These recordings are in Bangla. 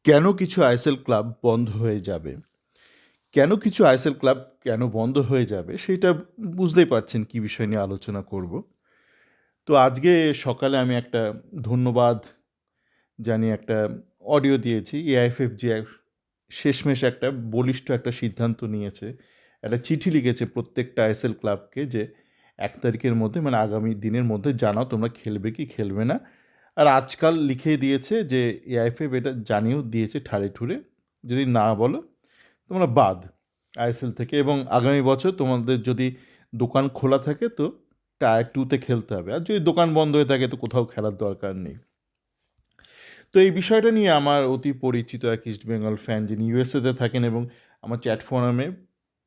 কেন কিছু আইএসএল ক্লাব বন্ধ হয়ে যাবে? কেন কিছু আইএসএল ক্লাব কেন বন্ধ হয়ে যাবে সেটা বুঝতেই পারছেন কী বিষয় নিয়ে আলোচনা করব। তো আজকে সকালে আমি একটা ধন্যবাদ জানিয়ে একটা অডিও দিয়েছি। এআইএফএফ যে শেষমেশ একটা বলিষ্ঠ একটা সিদ্ধান্ত নিয়েছে। একটা চিঠি লিখেছে প্রত্যেকটা আইএসএল ক্লাবকে যে ১ তারিখের মধ্যে মানে আগামী দিনের মধ্যে জানাও তোমরা খেলবে কি খেলবে না। আর আজকাল লিখে দিয়েছে যে এআইএফএফ এটা জানিয়েও দিয়েছে ঠাড়ে ঠুড়ে, যদি না বলো তোমরা বাদ আইএসএল থেকে, এবং আগামী বছর তোমাদের যদি দোকান খোলা থাকে তো টায়ার 2-তে খেলতে হবে, আর যদি দোকান বন্ধ হয়ে থাকে তো কোথাও খেলার দরকার নেই। তো এই বিষয়টা নিয়ে আমার অতি পরিচিত এক ইস্ট বেঙ্গল ফ্যান, যিনি ইউএসএতে থাকেন, এবং আমার চ্যাট ফোরামে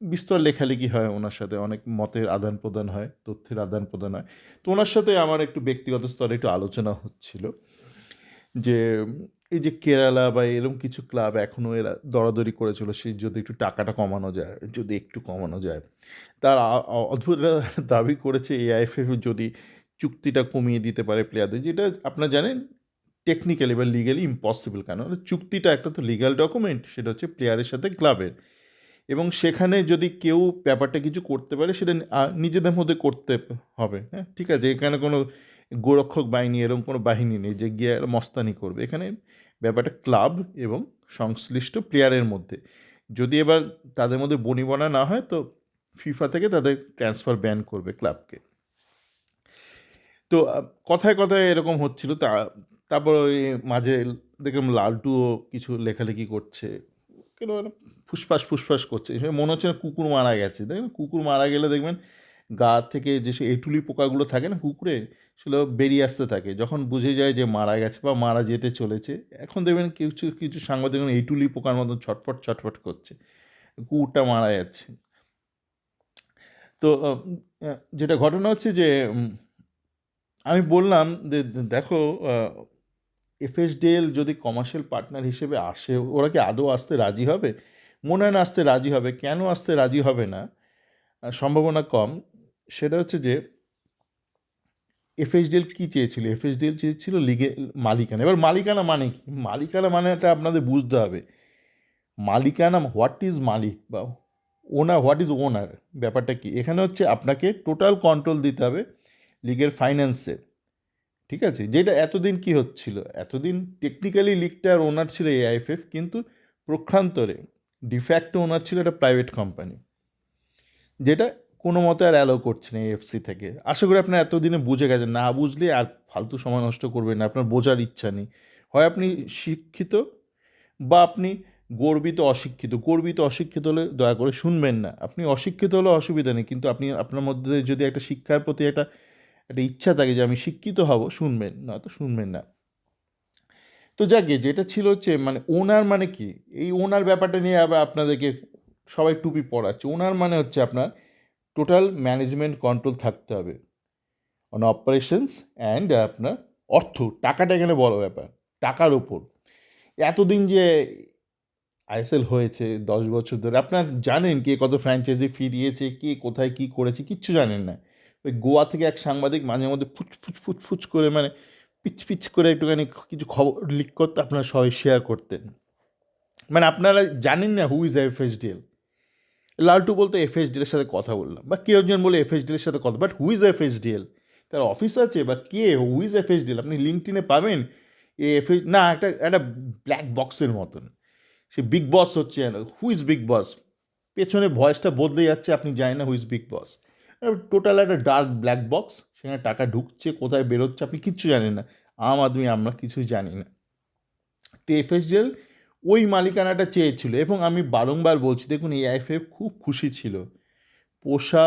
বিস্তর লেখালেখি হয় ওনার সাথে, অনেক মতের আদান প্রদান হয়, তথ্যের আদান প্রদান হয়। তো ওনার সাথে আমার একটু ব্যক্তিগত স্তরে একটু আলোচনা হচ্ছিল যে এই যে কেরালা বা এরকম কিছু ক্লাব এখনও এরা দরাদরি করেছিল, সেই যদি একটু টাকাটা কমানো যায়, যদি একটু কমানো যায়, তার অদ্ভুত দাবি করেছে এআইএফএফ যদি চুক্তিটা কমিয়ে দিতে পারে প্লেয়ারদের, যেটা আপনারা জানেন টেকনিক্যালি বা লিগালি ইম্পসিবল। কেন, চুক্তিটা একটা তো লিগাল ডকুমেন্ট, সেটা হচ্ছে প্লেয়ারের সাথে ক্লাবের, এবং সেখানে যদি কেউ ব্যাপারটা কিছু করতে পারে সেটা নিজেদের মধ্যে করতে হবে। হ্যাঁ, ঠিক আছে, এখানে কোনো গোরক্ষক বাহিনী এরকম কোনো বাহিনী নেই যে গিয়ে মস্তানি করবে। এখানে ব্যাপারটা ক্লাব এবং সংশ্লিষ্ট প্লেয়ারের মধ্যে। যদি এবার তাদের মধ্যে বনিবনা না হয় তো ফিফা থেকে তাদের ট্রান্সফার ব্যান করবে ক্লাবকে। তো কথায় কথায় এরকম হচ্ছিল। তারপর ওই মাঝে দেখলাম লালটুও কিছু লেখালেখি করছে, কেন ফুসফাস ফুসফাস করছে, মনে হচ্ছে না কুকুর মারা গেছে। দেখবেন কুকুর মারা গেলে দেখবেন গা থেকে যে সে এঁটুলি পোকাগুলো থাকে না কুকুরে, সেগুলো বেরিয়ে আসতে থাকে যখন বুঝে যায় যে মারা গেছে বা মারা যেতে চলেছে। এখন দেখবেন কিছু কিছু সাংবাদিক এঁটুলি পোকার মতন ছটফট ছটফট করছে, কুকুরটা মারা যাচ্ছে। তো যেটা ঘটনা হচ্ছে যে আমি বললাম যে দেখো, এফএসডিএল যদি কমার্শিয়াল পার্টনার হিসেবে আসে, ওরা কি আদৌ আসতে রাজি হবে? মনে হয় না আসতে রাজি হবে। কেন আসতে রাজি হবে না, সম্ভাবনা কম। সেটা হচ্ছে যে এফএসডিএল কী চেয়েছিল? এফএসডিএল চেয়েছিল লিগে মালিকানা। এবার মালিকানা মানে কি? মালিকানা মানেটা আপনাদের বুঝতে হবে। মালিকানা, হোয়াট ইজ মালিক বা ওনার, হোয়াট ইজ ওনার, ব্যাপারটা কি? এখানে হচ্ছে আপনাকে টোটাল কন্ট্রোল দিতে হবে লিগের ফাইন্যান্সে। ঠিক আছে, যেটা এতদিন কি হচ্ছিল, এতদিন টেকনিক্যালি লিগটার ওনার ছিল এআইএফএফ, কিন্তু প্রক্ষান্তরে ডিফ্যাক্টো ওনার ছিল একটা প্রাইভেট কোম্পানি, যেটা কোনো মতে আর অ্যালাউ করছে না এএফসি থেকে। আশা করি আপনার এতদিনে বুঝে গেছেন, না বুঝলে আর ফালতু সময় নষ্ট করবেন না, আপনার বোঝার ইচ্ছা নেই। হয় আপনি শিক্ষিত বা আপনি গর্বিত অশিক্ষিত। গর্বিত অশিক্ষিত হলে দয়া করে শুনবেন না। আপনি অশিক্ষিত হলে অসুবিধা নেই, কিন্তু আপনি আপনার মধ্যে যদি একটা শিক্ষার প্রতি একটা একটা ইচ্ছা থাকে যে আমি শিক্ষিত হব, শুনবেন, না তো শুনবেন না। তো যাকে যেটা ছিল হচ্ছে মানে ওনার মানে কি, এই ওনার ব্যাপারটা নিয়ে আবার আপনাদেরকে সবাই টুপি পড়াচ্ছে। ওনার মানে হচ্ছে আপনার টোটাল ম্যানেজমেন্ট কন্ট্রোল থাকতে হবে অন অপারেশনস অ্যান্ড আপনার অর্থ, টাকাটা এখানে বড় ব্যাপার, টাকার ওপর। এতদিন যে আইএসএল হয়েছে 10 বছর ধরে, আপনার জানেন কে কত ফ্র্যাঞ্চাইজি ফি দিয়েছে, কে কোথায় কী করেছে, কিচ্ছু জানেন না। ওই গোয়া থেকে এক সাংবাদিক মাঝে মধ্যে ফুচ ফুচ ফুচ ফুচ করে মানে পিচ পিচ করে একটুখানি কিছু খবর লিক করতে, আপনারা সবাই শেয়ার করতেন। মানে আপনারা জানেন না হু ইজ এফএসডিএল। লালটু বলতে এফএসডিএল এর সাথে কথা বললাম, বা কেউ একজন বলে এফএসডিএল এর সাথে কথা, বাট হু ইজ এফএসডিএল? তার অফিস আছে বা কে, হু ইজ এফএসডিএল? আপনি লিঙ্কডিনে পাবেন এ এফএস না, একটা একটা ব্ল্যাক বক্সের মতন। সে বিগ বস হচ্ছে, হু ইজ বিগ বস? পেছনে ভয়েসটা বদলে যাচ্ছে, আপনি জানেন না who is big boss. Total একটা ডার্ক ব্ল্যাক বক্স, সেখানে টাকা ঢুকছে কোথায় বেরোচ্ছে আপনি কিচ্ছু জানেন না। আম আদমি আমরা কিছুই জানি না। তো এফএসডিএল ওই মালিকানাটা চেয়েছিল, এবং আমি বারংবার বলছি, দেখুন এআইএফএফ খুব খুশি ছিল পোষা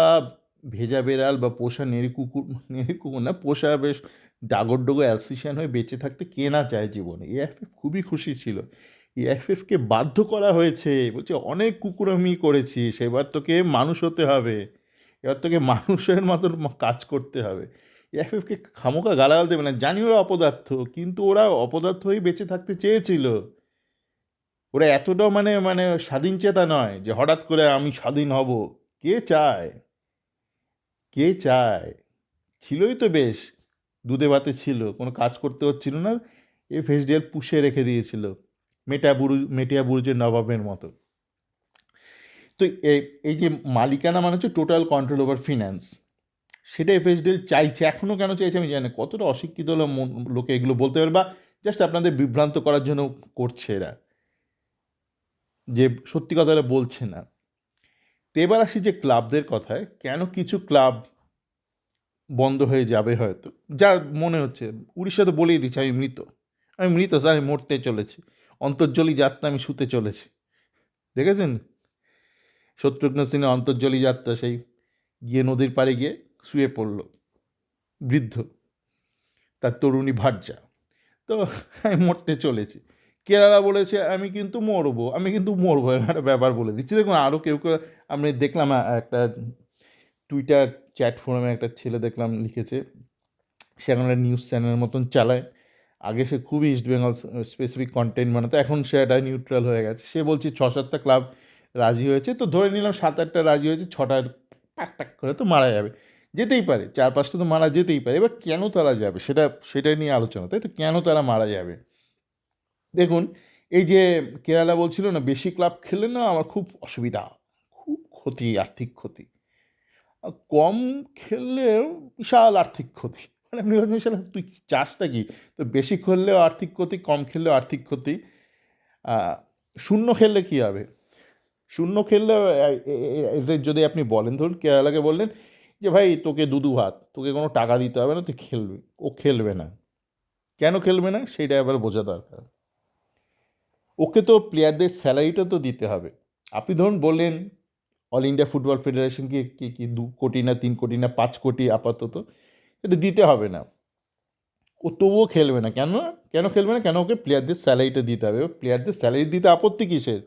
ভেজা বেড়াল বা পোষা নেড়ি কুকুর, নেড়ি কুকুর না, পোষা বেশ ডাগর ডোগো অ্যালসিশিয়ান হয়ে বেঁচে থাকতে কে না চায় জীবনে। এআইএফএফ খুবই খুশি ছিল। এআইএফএফকে বাধ্য করা হয়েছে, বলছে অনেক কুকুরামি করেছিস, এবার তোকে মানুষ হতে হবে, এবার তোকে মানুষের মতন কাজ করতে হবে। এআইএফএফকে খামোকা গালাগাল দেবে না, জানি ওরা অপদার্থ, কিন্তু ওরা অপদার্থ হয়েই বেঁচে থাকতে চেয়েছিল। ওরা এতটাও মানে মানে স্বাধীন চেতা নয় যে হঠাৎ করে আমি স্বাধীন হব। কে চায়? কে চায়? ছিলই তো বেশ, দুধে ভাতে ছিল, কোনো কাজ করতে হচ্ছিল না, এফএসডিএল পুষে রেখে দিয়েছিল। মেটিয়া বুরুজের নবাবের মতো। তো এই যে মালিকানা মানে হচ্ছে টোটাল কন্ট্রোল ওভার ফিন্যান্স, সেটা এফএসডিএল চাইছে। এখনও কেন চাইছে আমি জানি না, কতটা অশিক্ষিত হলো লোকে এগুলো বলতে পারে, বা জাস্ট আপনাদের বিভ্রান্ত করার জন্য করছে এরা, যে সত্যি কথাটা বলছে না। তো এবার আসি যে ক্লাবদের কথায়, কেন কিছু ক্লাব বন্ধ হয়ে যাবে হয়তো, যা মনে হচ্ছে। উড়িষ্যা তো বলেই দিচ্ছে আমি মৃত, স্যার, আমি মরতে চলেছি, অন্তর্জলি যাত্রা, আমি শুতে চলেছি। দেখেছেন শত্রুঘ্ন সিনহা অন্তর্জলি যাত্রা, সেই গিয়ে নদীর পাড়ে গিয়ে শুয়ে পড়ল বৃদ্ধ, তার তরুণী ভার্যা। তো আমি মরতে চলেছি। কেরালা বলেছে আমি কিন্তু মরবো, এরকম একটা ব্যাপার বলে দিচ্ছি। দেখুন আরও কেউ কেউ, আমি দেখলাম একটা টুইটার চ্যাট ফোরামে একটা ছেলে দেখলাম লিখেছে, সে এখন একটা নিউজ চ্যানেলের মতন চালায়। আগে সে খুবই ইস্টবেঙ্গল স্পেসিফিক কন্টেন্ট বানাতো, এখন সে একটা নিউট্রাল হয়ে গেছে। সে বলছে 6-7টা ক্লাব রাজি হয়েছে, তো ধরে নিলাম 7-8টা রাজি হয়েছে, 6টা পাক পাক করে তো মারা যাবে, যেতেই পারে, 4-5টা তো মারা যেতেই পারে। এবার কেন তারা যাবে, সেটাই নিয়ে আলোচনা, তাই তো, কেন তারা মারা যাবে। দেখুন এই যে কেরালা বলছিল না, বেশি ক্লাব খেললে না আমার খুব অসুবিধা, খুব ক্ষতি, আর্থিক ক্ষতি। আর কম খেললেও বিশাল আর্থিক ক্ষতি। মানে আপনি বলছেন শালা তুই চাষটা কি, তো বেশি খেললেও আর্থিক ক্ষতি, কম খেললেও আর্থিক ক্ষতি। শূন্য খেললে কী হবে, শূন্য খেললে এদের যদি আপনি বলেন, ধরুন কেরালাকে বললেন যে ভাই তোকে দুধু ভাত, তোকে কোনো টাকা দিতে হবে না, তুই খেলবি, ও খেলবে না। কেন খেলবে না সেটা এবার বোঝা দরকার। ওকে তো প্লেয়ারদের স্যালারিটা তো দিতে হবে। আপনি ধরুন বললেন অল ইন্ডিয়া ফুটবল ফেডারেশনকে কি 2 কোটি না 3 কোটি না 5 কোটি আপাতত, এটা দিতে হবে না, ও তবুও খেলবে না। কেন খেলবে না, কেন ওকে প্লেয়ারদের স্যালারিটা দিতে হবে। প্লেয়ারদের স্যালারি দিতে আপত্তি কিসের,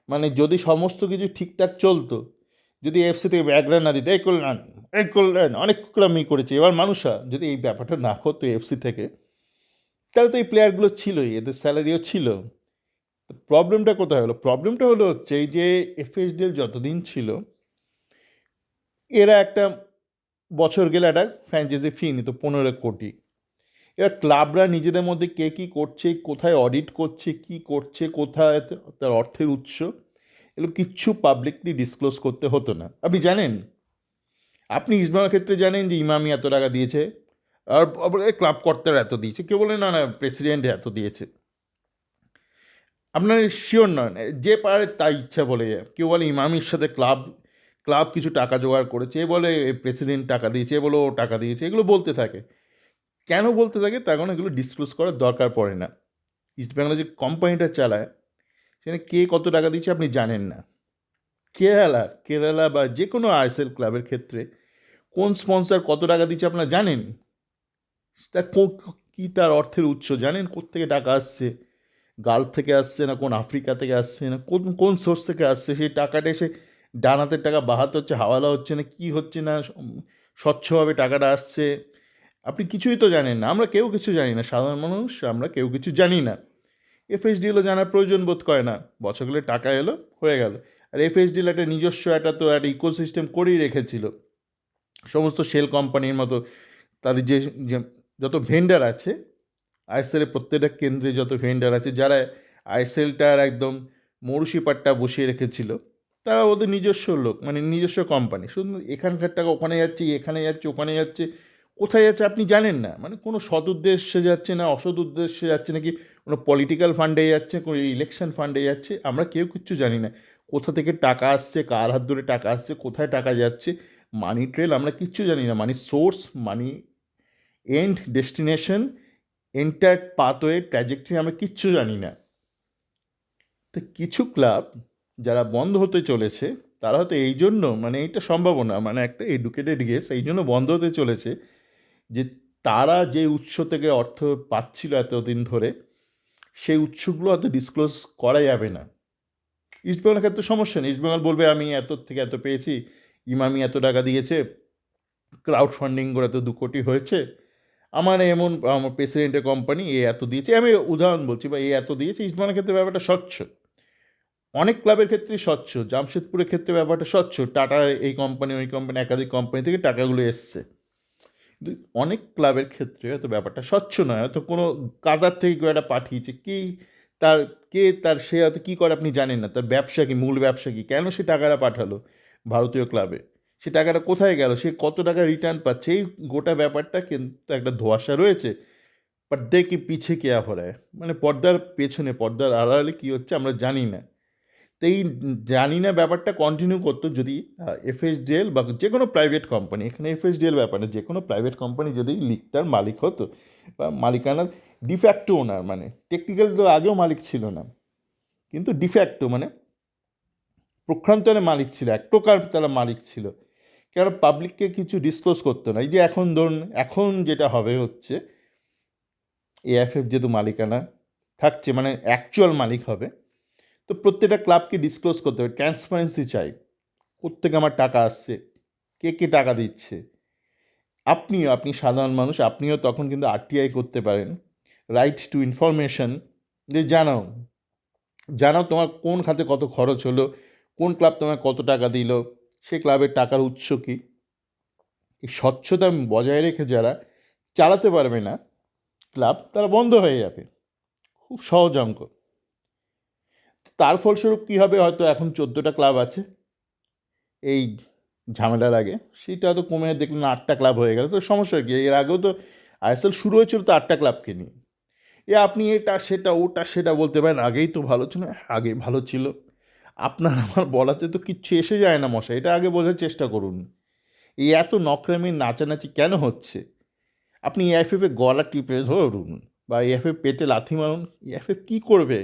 মানে যদি সমস্ত কিছু ঠিকঠাক চলতো, যদি এফসি থেকে ব্যাকগ্রাউন্ড না দিতে, এই করলেন অনেক ক্লাবই করেছে, এবার মানুষরা যদি এই ব্যাপারটা না করতো এফসি থেকে, তাহলে তো এই প্লেয়ারগুলো ছিলই, এদের স্যালারিও ছিল। তো প্রবলেমটা কোথায় হলো, প্রবলেমটা হলো হচ্ছে এই যে এফএসডিএল যতদিন ছিল, এরা একটা বছর গেলে একটা ফ্র্যাঞ্চাইজি ফি নিত 15 কোটি। এবার ক্লাবরা নিজেদের মধ্যে কে কী করছে, কোথায় অডিট করছে, কি করছে, কোথায় তার অর্থের উৎস, এগুলো কিচ্ছু পাবলিকলি ডিসক্লোজ করতে হতো না। আপনি জানেন, আপনি ইসমাইলের ক্ষেত্রে জানেন যে ইমামি এত টাকা দিয়েছে, আর ক্লাব কর্তারা এত দিয়েছে, কেউ বলে না না প্রেসিডেন্ট এত দিয়েছে। আপনার শিওর নন, যে পারে তাই ইচ্ছা বলে যায়। কেউ বলে ইমামির সাথে ক্লাব ক্লাব কিছু টাকা জোগাড় করেছে, এ বলে প্রেসিডেন্ট টাকা দিয়েছে, এ বলে ও টাকা দিয়েছে, এগুলো বলতে থাকে। কেন বলতে থাকে, তার কারণ এগুলো ডিসক্লোজ করার দরকার পড়ে না। ইস্টবেঙ্গল যে কোম্পানিটা চালায়, সেখানে কে কত টাকা দিচ্ছে আপনি জানেন না। কেরালা বা যে কোনো আইএসএল ক্লাবের ক্ষেত্রে কোন স্পন্সর কত টাকা দিচ্ছে আপনারা জানেন, তার কী তার অর্থের উৎস জানেন, কোত্থেকে টাকা আসছে, গালফ থেকে আসছে না কোন আফ্রিকা থেকে আসছে না কোন কোন সোর্স থেকে আসছে, সেই টাকাটা এসে ডান হাতের টাকা বাঁ হাতে হচ্ছে, হাওয়ালা হচ্ছে না কি হচ্ছে না, স্বচ্ছভাবে টাকাটা আসছে, আপনি কিছুই তো জানেন না। আমরা কেউ কিছু জানি না, সাধারণ মানুষ আমরা কেউ কিছু জানি না। এফএসডিএলও জানার প্রয়োজন বোধ করে না, বছরগুলো টাকা এলো হয়ে গেল। আর এফএসডিএল একটা নিজস্ব একটা ইকোসিস্টেম করেই রেখেছিল, সমস্ত শেল কোম্পানির মতো। তাদের যে যত ভেন্ডার আছে আইএসএলের প্রত্যেকটা কেন্দ্রে, যত ভেন্ডার আছে, যারা আইএসএলটার একদম মৌরুসি পাট্টা বসিয়ে রেখেছিল, তারা ওদের নিজস্ব লোক, মানে নিজস্ব কোম্পানি। শুধু এখানকার টাকা ওখানে যাচ্ছে, এখানে যাচ্ছে, ওখানে যাচ্ছে, কোথায় যাচ্ছে আপনি জানেন না। মানে কোনো সৎ উদ্দেশ্যে যাচ্ছে না, অসৎ উদ্দেশ্যে যাচ্ছে, নাকি কোনো পলিটিক্যাল ফান্ডে যাচ্ছে, কোনো ইলেকশন ফান্ডে যাচ্ছে, আমরা কেউ কিচ্ছু জানি না। কোথা থেকে টাকা আসছে, কার হাত ধরে টাকা আসছে, কোথায় টাকা যাচ্ছে, মানি ট্রেল আমরা কিচ্ছু জানি না। Money source, money end, destination, enter pathway, trajectory আমরা কিচ্ছু জানি না। তো কিছু ক্লাব যারা বন্ধ হতে চলেছে, তারা হয়তো এই জন্য, মানে এইটা সম্ভাবনা, মানে একটা এডুকেটেড গেস, এই জন্য বন্ধ হতে চলেছে যে তারা যে উৎস থেকে অর্থ পাচ্ছিল এতদিন ধরে, সেই উৎসগুলো হয়তো ডিসক্লোজ করা যাবে না। ইস্টবেঙ্গলের ক্ষেত্রে সমস্যা নেই, ইস্টবেঙ্গল বলবে আমি এত থেকে এত পেয়েছি, ইমামি এত টাকা দিয়েছে, ক্রাউড ফান্ডিং করে তো 2 কোটি হয়েছে, আমার আমার প্রেসিডেন্টের কোম্পানি এ এত দিয়েছে, আমি উদাহরণ বলছি, বা এ এত দিয়েছে। ইস্টবেঙ্গলের ক্ষেত্রে ব্যাপারটা স্বচ্ছ, অনেক ক্লাবের ক্ষেত্রেই স্বচ্ছ, জামশেদপুরের ক্ষেত্রে ব্যাপারটা স্বচ্ছ, টাটা এই কোম্পানি ওই কোম্পানি একাধিক কোম্পানি থেকে টাকাগুলো এসছে। কিন্তু অনেক ক্লাবের ক্ষেত্রে হয়তো ব্যাপারটা স্বচ্ছ নয়, হয়তো কোনো কাদার থেকে কেউ একটা পাঠিয়েছে, কি তার সে হয়তো কী করে আপনি জানেন না, তার ব্যবসা কি, মূল ব্যবসা কি, কেন সে টাকাটা পাঠালো ভারতীয় ক্লাবে, সে টাকাটা কোথায় গেল, সে কত টাকা রিটার্ন পাচ্ছে, এই গোটা ব্যাপারটা কিন্তু একটা ধোঁয়াশা রয়েছে। পর্দে কি পিছে কেয়া हो रहा है, মানে পর্দার পেছনে, পর্দার আড়ালে কী হচ্ছে আমরা জানি না। তো এই জানি না ব্যাপারটা কন্টিনিউ করতো যদি এফএসডিএল বা যে কোনো প্রাইভেট কোম্পানি, এখানে এফএসডিএল ব্যাপার না, যে কোনো প্রাইভেট কোম্পানি যদি লিগটার মালিক হতো বা মালিকানা ডিফ্যাক্টো ওনার, মানে টেকনিক্যাল তো আগেও মালিক ছিল না, কিন্তু ডিফ্যাক্টো মানে প্রক্ষান্তরে মালিক ছিল, এক প্রকার তারা মালিক ছিল, কারণ পাবলিককে কিছু ডিসক্লোজ করতো না। এই যে এখন ধরুন, এখন যেটা হবে হচ্ছে এএফএফ যেহেতু মালিকানা থাকছে, মানে অ্যাকচুয়াল মালিক হবে, তো প্রত্যেকটা ক্লাবকে ডিসক্লোজ করতে হবে, ট্রান্সপারেন্সি চাই, কোত্থেকে আমার টাকা আসছে, কে টাকা দিচ্ছে। আপনি সাধারণ মানুষ, আপনিও তখন কিন্তু আরটিআই করতে পারেন, রাইট টু ইনফরমেশন, যে জানাও তোমার কোন খাতে কত খরচ হলো, কোন ক্লাব তোমায় কত টাকা দিল, সে ক্লাবের টাকার উৎস কী। এই স্বচ্ছতা বজায় রেখে যারা চালাতে পারবে না ক্লাব, তারা বন্ধ হয়ে যাবে, খুব সহজ অঙ্ক। তার ফলস্বরূপ কী হবে, হয়তো এখন 14টা ক্লাব আছে এই ঝামেলার আগে, সেটা তো কমে দেখলেন 8টা ক্লাব হয়ে গেল, তো সমস্যা কী, এর আগেও তো আইএসএল শুরু হয়েছিল তো 8টা ক্লাবকে নিয়ে। আপনি এটা সেটা ওটা সেটা বলতে পারেন, আগেই তো ভালো ছিল, আগে ভালো ছিল, আপনার আমার বলাতে তো কিচ্ছু এসে যায় না মশাই, এটা আগে বোঝার চেষ্টা করুন। এই এত নকরামি নাচানাচি কেন হচ্ছে? আপনি এআইএফএফে গলা টিপে ধরুন বা এআইএফএফ পেটে লাথি মারুন, এআইএফএফ কী করবে?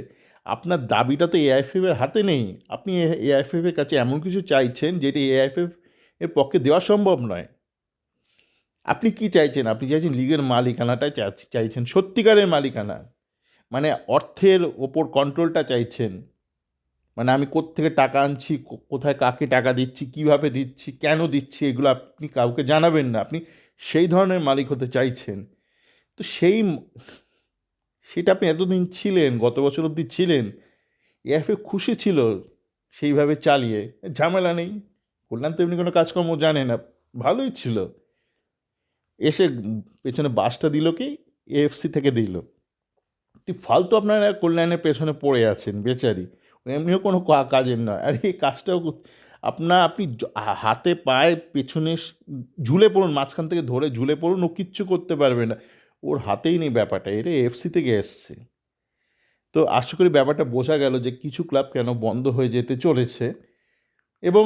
আপনার দাবিটা তো এআইএফএফের হাতে নেই। আপনি এআইএফএফের কাছে এমন কিছু চাইছেন যেটি এআইএফএফ এর পক্ষে দেওয়া সম্ভব নয়। আপনি কি চাইছেন? আপনি চাইছেন লিগের মালিকানাটাই চাইছেন, সত্যিকারের মালিকানা, মানে অর্থের ওপর কন্ট্রোলটা চাইছেন। মানে আমি কোত্থেকে টাকা আনছি, কোথায় কাকে টাকা দিচ্ছি, কিভাবে দিচ্ছি, কেন দিচ্ছি, এগুলো আপনি কাউকে জানাবেন না, আপনি সেই ধরনের মালিক হতে চাইছেন। তো সেটা আপনি এতদিন ছিলেন, গত বছর অবধি ছিলেন, এআইএফএফ খুশি ছিল সেইভাবে চালিয়ে, ঝামেলা নেই, কল্যাণ তো এমনি কোনো কাজকর্ম জানে না, ভালোই ছিল। এসে পেছনে বাসটা দিল কি, এএফসি থেকে দিল। ফালতু আপনারা কল্যাণের পেছনে পড়ে আছেন বেচারি, এমনিও কোনো কাজের নয়। আর এই কাজটাও আপনি হাতে পায়ে পেছনে ঝুলে পড়ুন, মাঝখান থেকে ধরে ঝুলে পড়ুন, ও কিচ্ছু করতে পারবে না, ওর হাতেই নেই ব্যাপারটা, এটা এফসি থেকে এসছে। তো আশা করি ব্যাপারটা বোঝা গেল যে কিছু ক্লাব কেন বন্ধ হয়ে যেতে চলেছে, এবং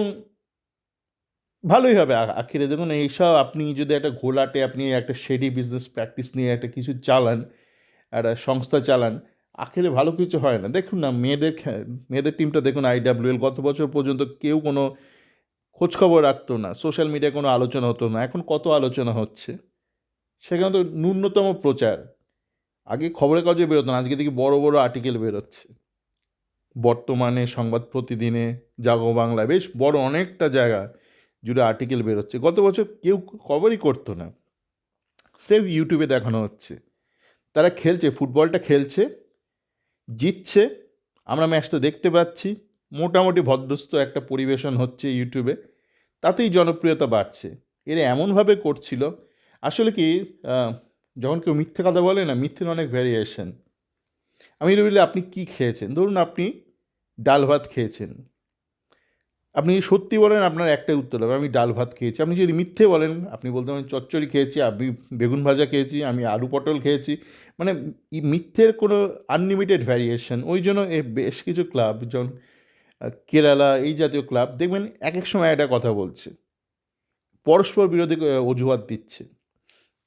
ভালোই হবে আখেরে। দেখুন, এইসব আপনি যদি একটা ঘোলাটে, আপনি একটা শেডি বিজনেস প্র্যাকটিস নিয়ে একটা কিছু চালান, একটা সংস্থা চালান, আখেরে ভালো কিছু হয় না। দেখুন না, মেয়েদের টিমটা দেখুন, আইডাব্লিউএল, গত বছর পর্যন্ত কেউ কোনো খোঁজখবর রাখতো না, সোশ্যাল মিডিয়ায় কোনো আলোচনা হতো না, এখন কত আলোচনা হচ্ছে, সেখানে তো ন্যূনতম প্রচার। আগে খবরের কাগজে বেরোতো না, আজকে দেখি বড় বড় আর্টিকেল বেরোচ্ছে, বর্তমানে, সংবাদ প্রতিদিনে, জাগো বাংলায়, বেশ বড় অনেকটা জায়গা জুড়ে আর্টিকেল বেরোচ্ছে। গত বছর কেউ কভারই করতো না, স্রেফ ইউটিউবে দেখানো হচ্ছে, তারা খেলছে, ফুটবলটা খেলছে, জিতছে, আমরা ম্যাচটা দেখতে পাচ্ছি, মোটামুটি ভদ্রস্থ একটা পরিবেশন হচ্ছে ইউটিউবে, তাতেই জনপ্রিয়তা বাড়ছে। এরা এমনভাবে করছিল, আসলে কি, যখন কেউ মিথ্যে কথা বলে না, মিথ্যের অনেক ভ্যারিয়েশন। আমি বলি, আপনি কি খেয়েছেন, ধরুন আপনি ডাল ভাত খেয়েছেন, আপনি যদি সত্যি বলেন আপনার একটাই উত্তর হবে, আমি ডাল ভাত খেয়েছি। আপনি যদি মিথ্যে বলেন, আপনি বলতে পারেন চচ্চড়ি খেয়েছি, আমি বেগুন ভাজা খেয়েছি, আমি আলু পটল খেয়েছি, মানে মিথ্যের কোনো আনলিমিটেড ভ্যারিয়েশন। ওই জন্য বেশ কিছু ক্লাব, যেমন কেরালা, এই জাতীয় ক্লাব দেখবেন এক এক সময় একটা কথা বলছে, পরস্পর বিরোধী অজুহাত দিচ্ছে।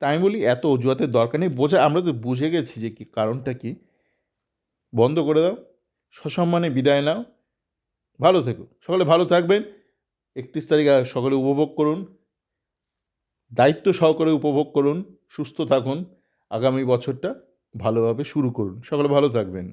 তাই আমি বলি, এত অজুহাতের দরকার নেই, আমরা তো বুঝে গেছি যে কি কারণটা কি, বন্ধ করে দাও, সসম্মানে বিদায় নাও, ভালো থেকো, সকলে ভালো থাকবেন। 31 তারিখ সকলে উপভোগ করুন, দায়িত্ব সহকারে উপভোগ করুন, সুস্থ থাকুন, আগামী বছরটা ভালোভাবে শুরু করুন, সকলে ভালো থাকবেন।